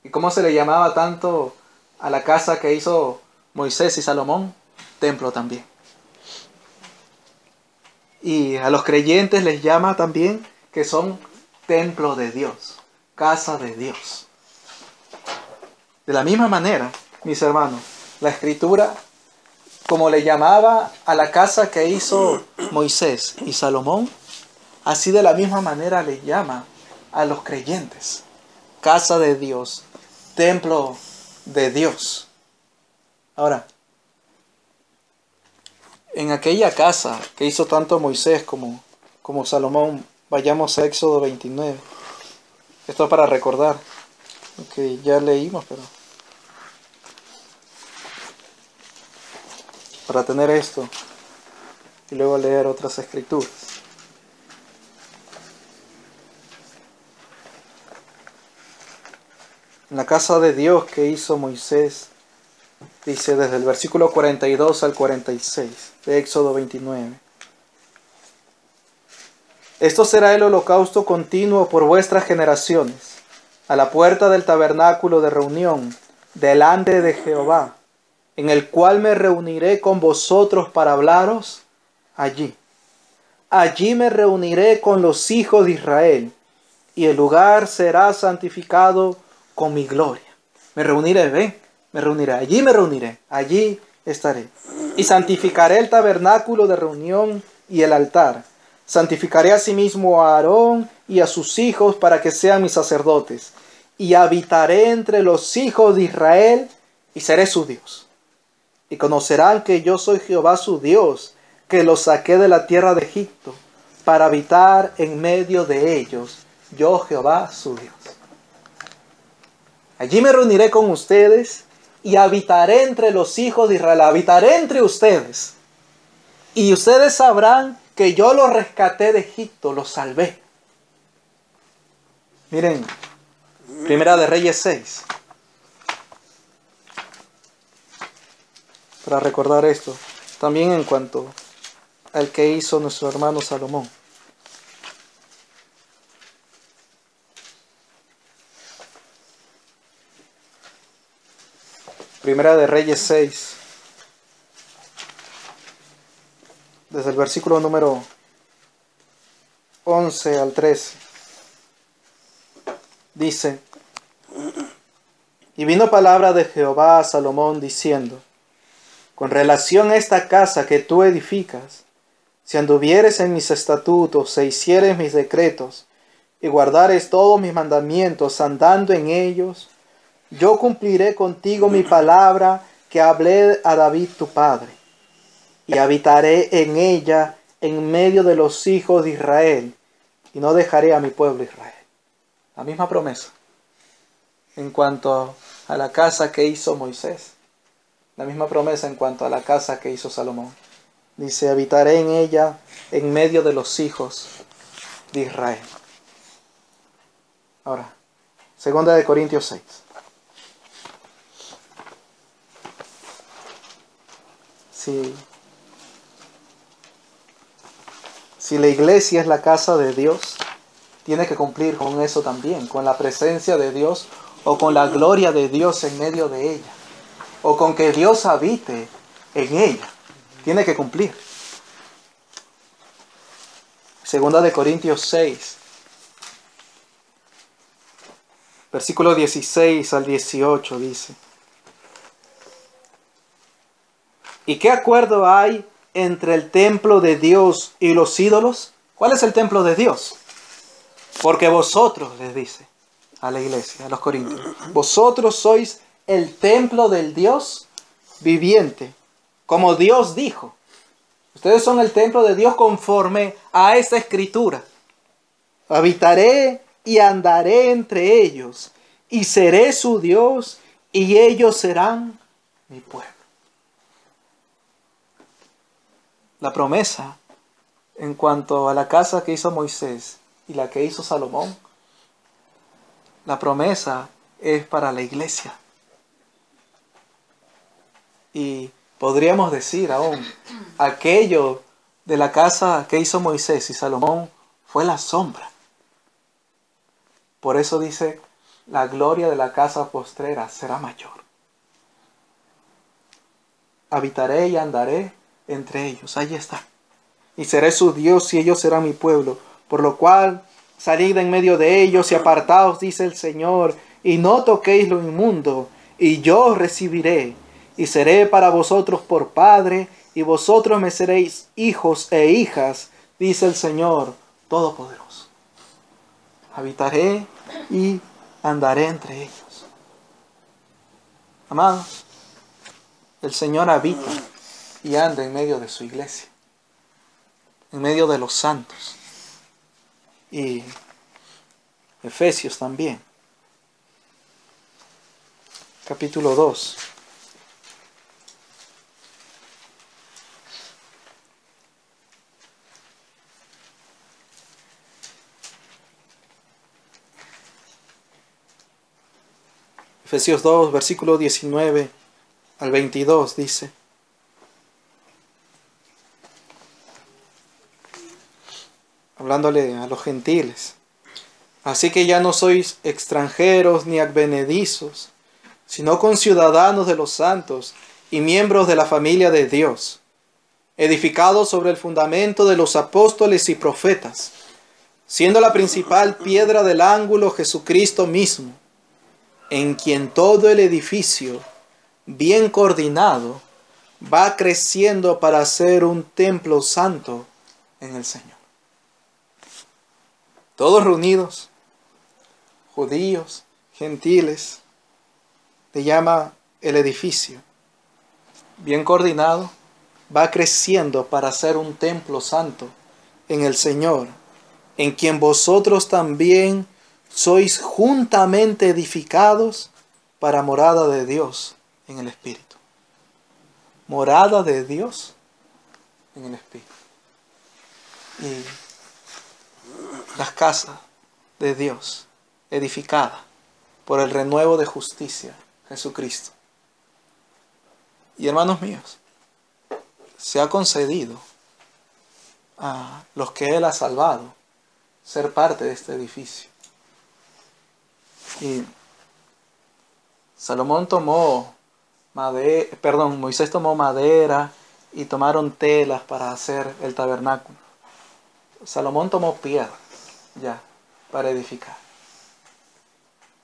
¿Y cómo se le llamaba tanto a la casa que hizo Moisés y Salomón? Templo también. Y a los creyentes les llama también que son templo de Dios, casa de Dios. De la misma manera, mis hermanos, la Escritura, como le llamaba a la casa que hizo Moisés y Salomón, así de la misma manera le llama a los creyentes. Casa de Dios, templo de Dios. Ahora, en aquella casa que hizo tanto Moisés como Salomón, vayamos a Éxodo 29. Esto es para recordar, que ya leímos, pero para tener esto y luego leer otras escrituras. En la casa de Dios que hizo Moisés, dice desde el versículo 42 al 46 de Éxodo 29. Esto será el holocausto continuo por vuestras generaciones, a la puerta del tabernáculo de reunión, delante de Jehová, en el cual me reuniré con vosotros para hablaros allí. Allí me reuniré con los hijos de Israel, y el lugar será santificado con mi gloria. Me reuniré, ven, me reuniré, allí estaré. Y santificaré el tabernáculo de reunión y el altar. Santificaré asimismo a Aarón y a sus hijos para que sean mis sacerdotes. Y habitaré entre los hijos de Israel y seré su Dios. Y conocerán que yo soy Jehová su Dios, que los saqué de la tierra de Egipto, para habitar en medio de ellos, yo Jehová su Dios. Allí me reuniré con ustedes y habitaré entre los hijos de Israel, habitaré entre ustedes. Y ustedes sabrán que yo los rescaté de Egipto, los salvé. Miren, Primera de Reyes 6. Para recordar esto, también en cuanto al que hizo nuestro hermano Salomón. Primera de Reyes 6, desde el versículo número 11 al 13. Dice: Y vino palabra de Jehová a Salomón diciendo: Con relación a esta casa que tú edificas, si anduvieres en mis estatutos e hicieres mis decretos, y guardares todos mis mandamientos andando en ellos, yo cumpliré contigo mi palabra que hablé a David tu padre, y habitaré en ella en medio de los hijos de Israel, y no dejaré a mi pueblo Israel. La misma promesa en cuanto a la casa que hizo Moisés, la misma promesa en cuanto a la casa que hizo Salomón. Dice: habitaré en ella en medio de los hijos de Israel. Ahora, segunda de Corintios 6. Si la iglesia es la casa de Dios, tiene que cumplir con eso también, con la presencia de Dios o con la gloria de Dios en medio de ella, o con que Dios habite en ella. Tiene que cumplir. Segunda de Corintios 6, versículo 16 al 18 dice: ¿Y qué acuerdo hay entre el templo de Dios y los ídolos? ¿Cuál es el templo de Dios? Porque vosotros, les dice a la iglesia, a los corintios, vosotros sois el templo del Dios viviente, como Dios dijo. Ustedes son el templo de Dios conforme a esta escritura. Habitaré y andaré entre ellos, y seré su Dios, y ellos serán mi pueblo. La promesa en cuanto a la casa que hizo Moisés y la que hizo Salomón, la promesa es para la iglesia. Y podríamos decir aún, aquello de la casa que hizo Moisés y Salomón fue la sombra. Por eso dice: la gloria de la casa postrera será mayor. Habitaré y andaré entre ellos. Ahí está. Y seré su Dios y ellos serán mi pueblo. Por lo cual, salid en medio de ellos y apartaos, dice el Señor, y no toquéis lo inmundo, y yo os recibiré, y seré para vosotros por Padre, y vosotros me seréis hijos e hijas, dice el Señor Todopoderoso. Habitaré y andaré entre ellos. Amados, el Señor habita y anda en medio de su iglesia, en medio de los santos. Y Efesios también, capítulo 2. Efesios 2, versículo 19 al 22 dice: hablándole a los gentiles: así que ya no sois extranjeros ni advenedizos, sino conciudadanos de los santos y miembros de la familia de Dios, edificados sobre el fundamento de los apóstoles y profetas, siendo la principal piedra del ángulo Jesucristo mismo, en quien todo el edificio, bien coordinado, va creciendo para ser un templo santo en el Señor. Todos reunidos, judíos, gentiles, le llama el edificio. Bien coordinado, va creciendo para ser un templo santo en el Señor, en quien vosotros también sois juntamente edificados para morada de Dios en el Espíritu. Morada de Dios en el Espíritu. Y las casas de Dios, edificada por el renuevo de justicia, Jesucristo. Y hermanos míos, se ha concedido a los que Él ha salvado ser parte de este edificio. Y Salomón tomó Moisés tomó madera y tomaron telas para hacer el tabernáculo. Salomón tomó piedra ya para edificar.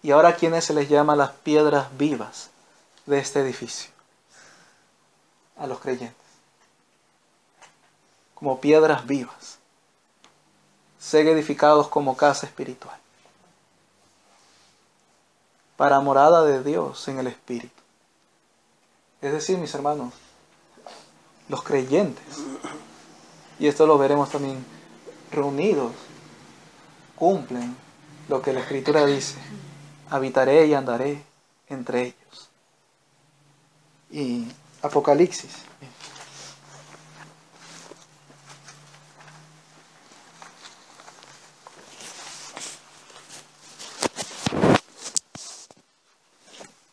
Y ahora, ¿a quiénes se les llama las piedras vivas de este edificio? A los creyentes. Como piedras vivas. Ser edificados como casa espiritual. Para morada de Dios en el Espíritu. Es decir, mis hermanos, los creyentes, y esto lo veremos también, reunidos, cumplen lo que la Escritura dice: habitaré y andaré entre ellos. Y Apocalipsis.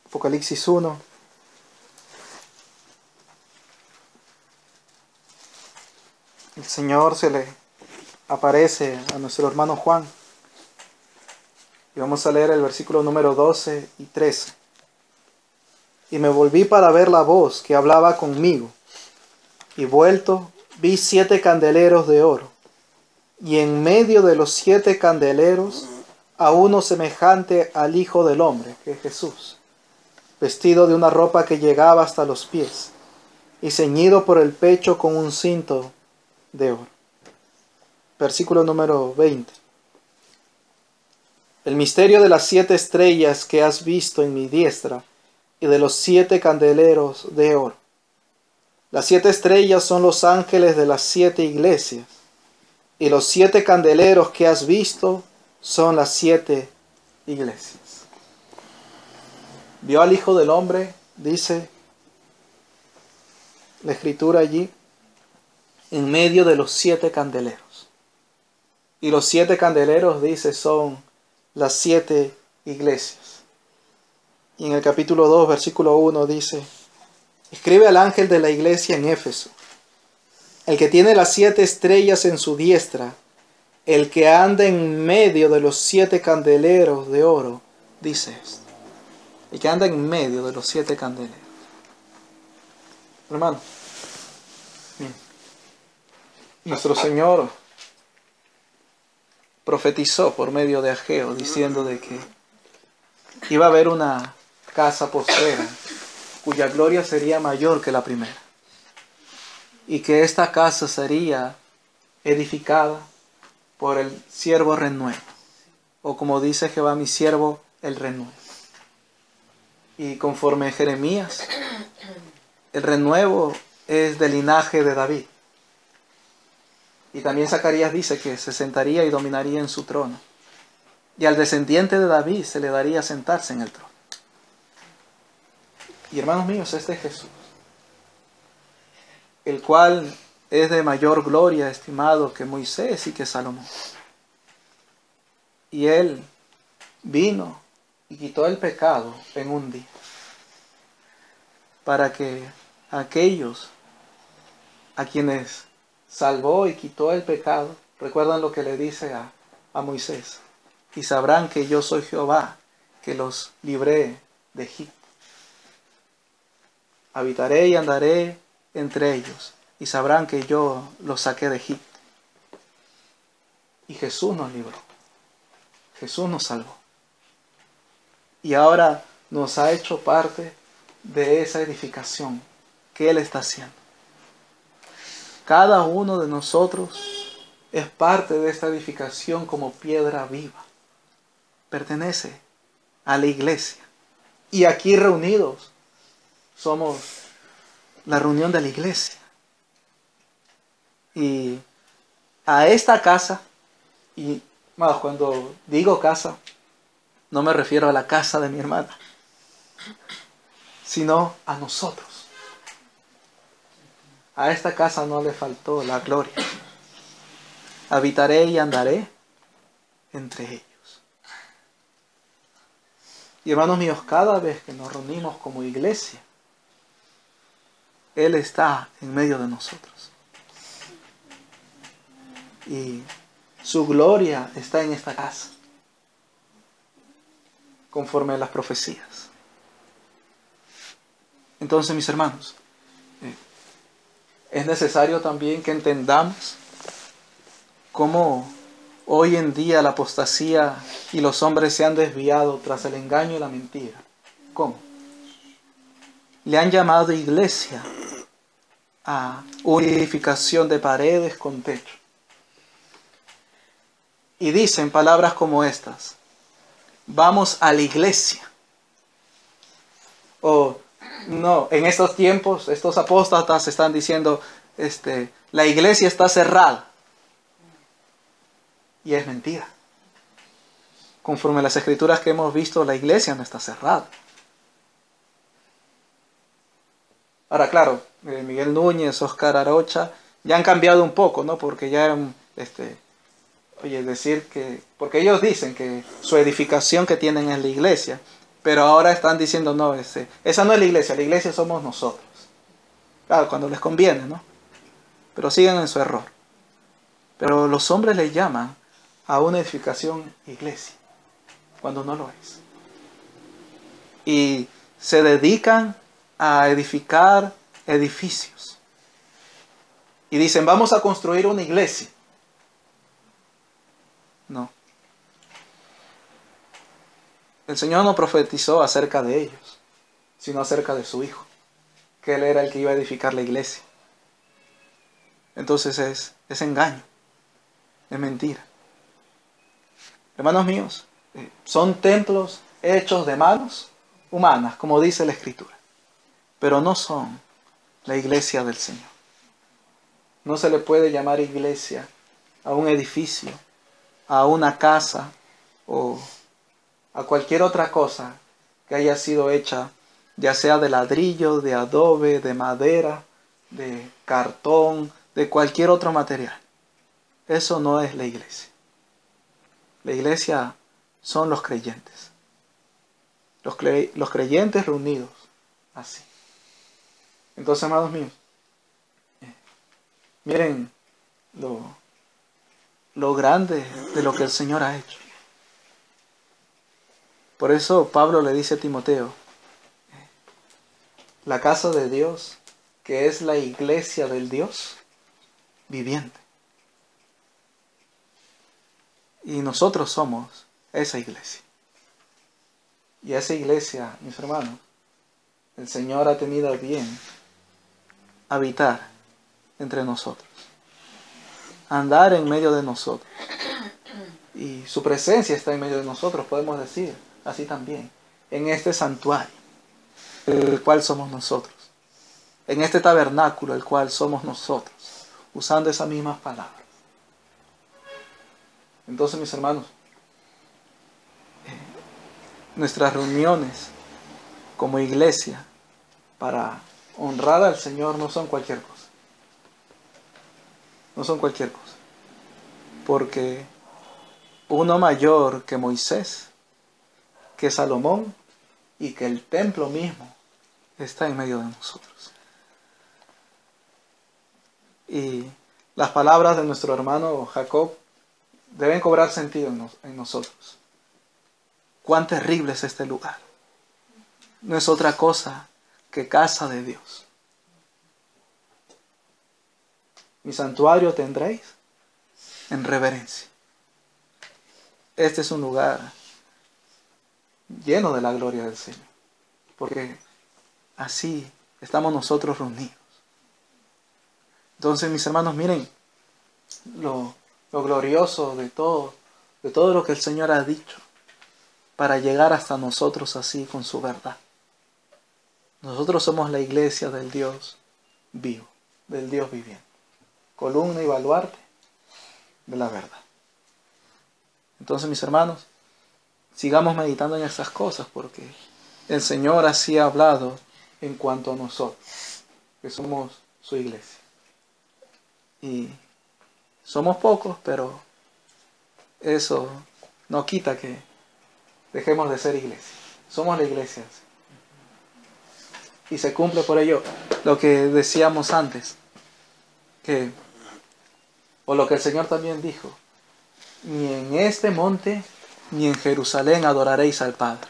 Apocalipsis 1. El Señor se le aparece a nuestro hermano Juan. Y vamos a leer el versículo número 12 y 13. Y me volví para ver la voz que hablaba conmigo. Y vuelto, vi 7 candeleros de oro. Y en medio de los 7 candeleros, a uno semejante al Hijo del Hombre, que es Jesús, vestido de una ropa que llegaba hasta los pies, y ceñido por el pecho con un cinto de oro. Versículo número 20. El misterio de las 7 estrellas que has visto en mi diestra y de los 7 candeleros de oro. Las 7 estrellas son los ángeles de las 7 iglesias, y los 7 candeleros que has visto son las 7 iglesias. Vio al Hijo del Hombre, dice la Escritura allí, en medio de los 7 candeleros. Y los 7 candeleros, dice, son las 7 iglesias. Y en el capítulo 2, versículo 1 dice: escribe al ángel de la iglesia en Éfeso, el que tiene las 7 estrellas en su diestra, el que anda en medio de los 7 candeleros de oro, dice esto. El que anda en medio de los 7 candeleros. Hermano, bien. Nuestro Señor profetizó por medio de Ageo, diciendo de que iba a haber una casa postrera cuya gloria sería mayor que la primera, y que esta casa sería edificada por el siervo renuevo, o como dice Jehová, mi siervo el renuevo. Y conforme Jeremías, el renuevo es del linaje de David. Y también Zacarías dice que se sentaría y dominaría en su trono. Y al descendiente de David se le daría sentarse en el trono. Y hermanos míos, este es Jesús, el cual es de mayor gloria estimado que Moisés y que Salomón. Y Él vino y quitó el pecado en un día, para que aquellos a quienes salvó y quitó el pecado, recuerdan lo que le dice a Moisés: y sabrán que yo soy Jehová, que los libré de Egipto. Habitaré y andaré entre ellos, y sabrán que yo los saqué de Egipto. Y Jesús nos libró. Jesús nos salvó. Y ahora nos ha hecho parte de esa edificación que Él está haciendo. Cada uno de nosotros es parte de esta edificación como piedra viva. Pertenece a la iglesia. Y aquí reunidos somos la reunión de la iglesia. Y a esta casa, y cuando digo casa, no me refiero a la casa de mi hermana, sino a nosotros. A esta casa no le faltó la gloria. Habitaré y andaré entre ellos. Y hermanos míos, cada vez que nos reunimos como iglesia, Él está en medio de nosotros. Y su gloria está en esta casa, conforme a las profecías. Entonces, mis hermanos, es necesario también que entendamos cómo hoy en día la apostasía y los hombres se han desviado tras el engaño y la mentira. ¿Cómo? Le han llamado iglesia a una edificación de paredes con techo. Y dicen palabras como estas: vamos a la iglesia. O no, en estos tiempos, estos apóstatas están diciendo, la iglesia está cerrada. Y es mentira. Conforme a las escrituras que hemos visto, la iglesia no está cerrada. Ahora, claro, Miguel Núñez, Oscar Arocha, ya han cambiado un poco, ¿no? Porque ya, decir que, porque ellos dicen que su edificación que tienen es la iglesia, pero ahora están diciendo, no, esa no es la iglesia somos nosotros. Claro, cuando les conviene, ¿no? Pero siguen en su error. Pero los hombres le llaman a una edificación iglesia, cuando no lo es. Y se dedican a edificar edificios. Y dicen, vamos a construir una iglesia. No. El Señor no profetizó acerca de ellos, sino acerca de su Hijo, que Él era el que iba a edificar la iglesia. Entonces es engaño, es mentira. Hermanos míos, son templos hechos de manos humanas, como dice la Escritura, pero no son la iglesia del Señor. No se le puede llamar iglesia a un edificio, a una casa o a cualquier otra cosa que haya sido hecha, ya sea de ladrillo, de adobe, de madera, de cartón, de cualquier otro material. Eso no es la iglesia. La iglesia son los creyentes. Los creyentes reunidos así. Entonces, amados míos, miren lo grande de lo que el Señor ha hecho. Por eso Pablo le dice a Timoteo, la casa de Dios, que es la iglesia del Dios viviente. Y nosotros somos esa iglesia. Y esa iglesia, mis hermanos, el Señor ha tenido a bien habitar entre nosotros, andar en medio de nosotros. Y su presencia está en medio de nosotros, podemos decir así también, en este santuario, el cual somos nosotros, en este tabernáculo, el cual somos nosotros, usando esas mismas palabras. Entonces, mis hermanos, nuestras reuniones como iglesia para honrar al Señor no son cualquier cosa. No son cualquier cosa. Porque uno mayor que Moisés, que Salomón y que el templo mismo está en medio de nosotros. Y las palabras de nuestro hermano Jacob deben cobrar sentido en nosotros. Cuán terrible es este lugar. No es otra cosa que casa de Dios. Mi santuario tendréis en reverencia. Este es un lugar lleno de la gloria del Señor, porque así estamos nosotros reunidos. Entonces, mis hermanos, miren lo glorioso de todo lo que el Señor ha dicho para llegar hasta nosotros así con su verdad. Nosotros somos la iglesia del Dios vivo, del Dios viviente, columna y baluarte de la verdad. Entonces, mis hermanos, sigamos meditando en estas cosas, porque el Señor así ha hablado en cuanto a nosotros, que somos su iglesia. Y somos pocos, pero eso no quita que dejemos de ser iglesia. Somos la iglesia. Y se cumple por ello lo que decíamos antes, o lo que el Señor también dijo: ni en este monte ni en Jerusalén adoraréis al Padre.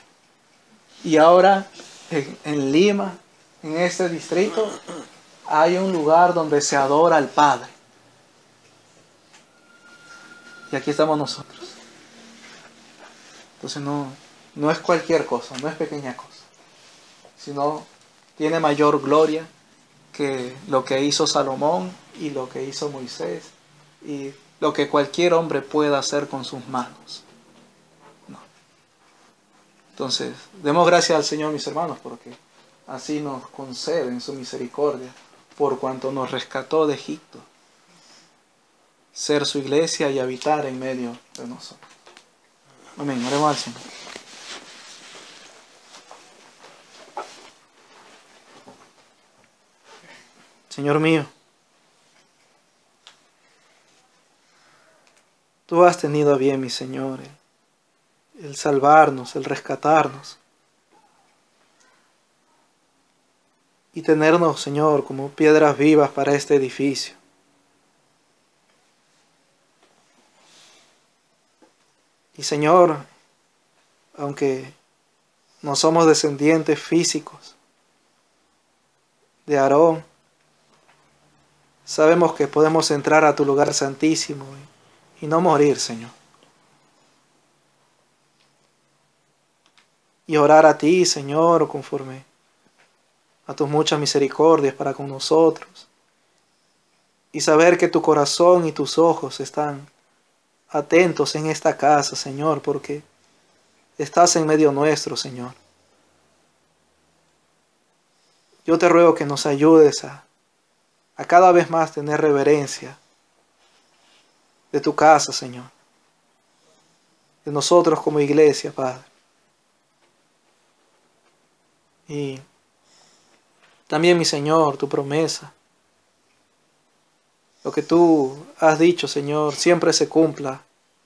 Y ahora en Lima en este distrito hay un lugar donde se adora al Padre. Y aquí estamos nosotros. Entonces no es cualquier cosa, no es pequeña cosa, sino tiene mayor gloria que lo que hizo Salomón y lo que hizo Moisés y lo que cualquier hombre pueda hacer con sus manos. No. Entonces, demos gracias al Señor, mis hermanos, porque así nos concede en su misericordia, por cuanto nos rescató de Egipto, ser su iglesia y habitar en medio de nosotros. Amén. Oremos al Señor. Señor mío, tú has tenido a bien, mi Señor, el salvarnos, el rescatarnos y tenernos, Señor, como piedras vivas para este edificio. Y Señor, aunque no somos descendientes físicos de Aarón, sabemos que podemos entrar a tu lugar santísimo y no morir, Señor. Y orar a ti, Señor, conforme a tus muchas misericordias para con nosotros. Y saber que tu corazón y tus ojos están atentos en esta casa, Señor, porque estás en medio nuestro, Señor. Yo te ruego que nos ayudes a cada vez más tener reverencia de tu casa, Señor. De nosotros como iglesia, Padre. Y también, mi Señor, tu promesa. Lo que tú has dicho, Señor, siempre se cumpla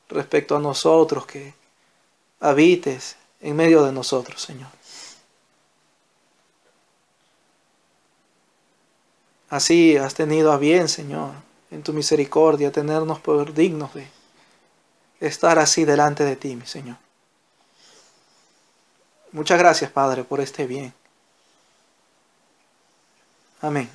respecto a nosotros, que habites en medio de nosotros, Señor. Así has tenido a bien, Señor, en tu misericordia, tenernos por dignos de estar así delante de ti, mi Señor. Muchas gracias, Padre, por este bien. Amén.